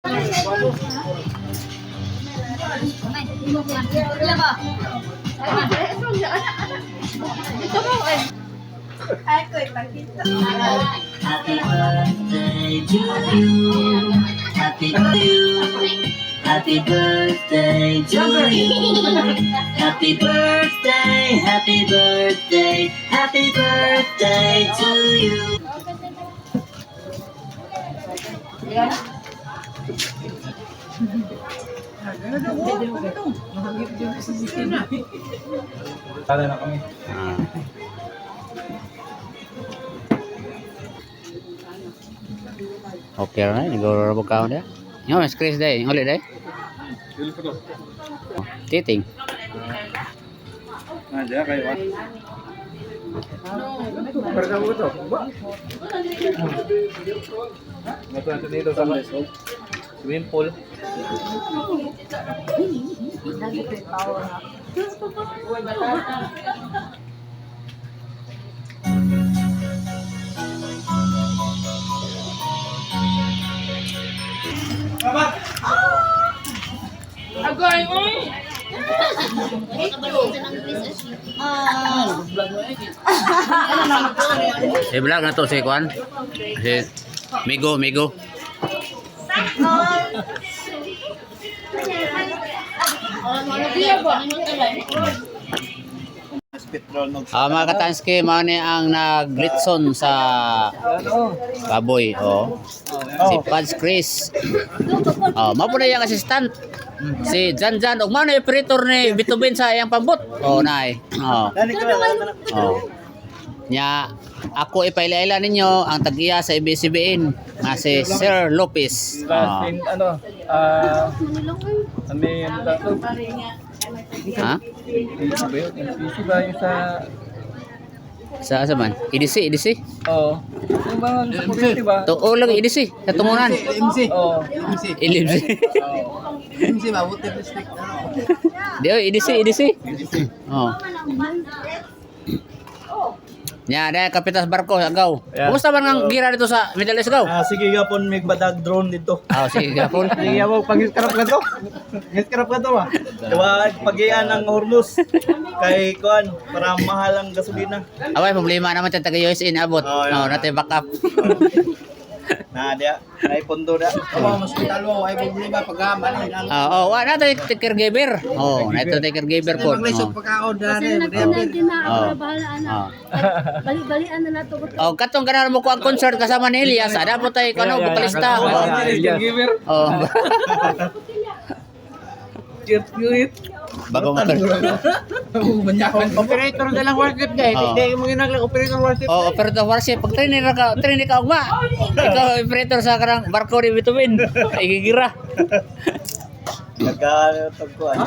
Happy birthday to you. Happy birthday. Happy birthday to you. Happy birthday. Happy birthday. Happy birthday to you. Tala na kami. Okay na, nagawara ka dia. Yo, mas Chris day, ulit day. Titing. Diyan kayo. Perga mo ito. Ito dito sa swimming pool. Agay, oy! Vlog na to si Kwan. Si Migo. Mga katanski, mao ni ang nag-gritson sa baboy. Si Pads Chris. Mao po na yung assistant. Si Jan ug mao na operator ni Bitubin sa iyang pambot. Nay. Nya ako ipailailan ninyo ang tag-iya sa ABS-CBN nga si Sir Lopez. Ano Ha? PC ba yung Sa man? EDC? Oo. Yung ba sa community ba? Oo lang EDC sa tungunan. MC. Oo. Ilibs. MC ba? Buti district. Di EDC. Oh. Nya ada kapitas barko agaw. Kumusta man ang gira dito sa Middle East agaw? Sige gapon may badag drone dito. Sige gapon. Sige mo pangiskrap ka to. Ngiskrap ka to ba? Diba pagian ng Hormuz kay kuan para mahal ang gasolina. Away problema naman sa taga USA abot. Natin backup. Na dia, ay pondo da. Ang hospital mo ay problema paghaman ni. Wa na tayo caregiver. Na tayo caregiver ko. Pagkaon na Kasi nagkunantin na, bahala na. Bali-balian na nato. Katong ganar mo ko ang concert kasama ni Elias. Ada po tayo kuno vokalista. Bago operator na lang worship guys. Hindi mo ginaglang operator worship. operator worship. Pag trainer ka ugma. Ikaw operator sa karang barko ni Bitubin. Igigira. Nagka tagkuan.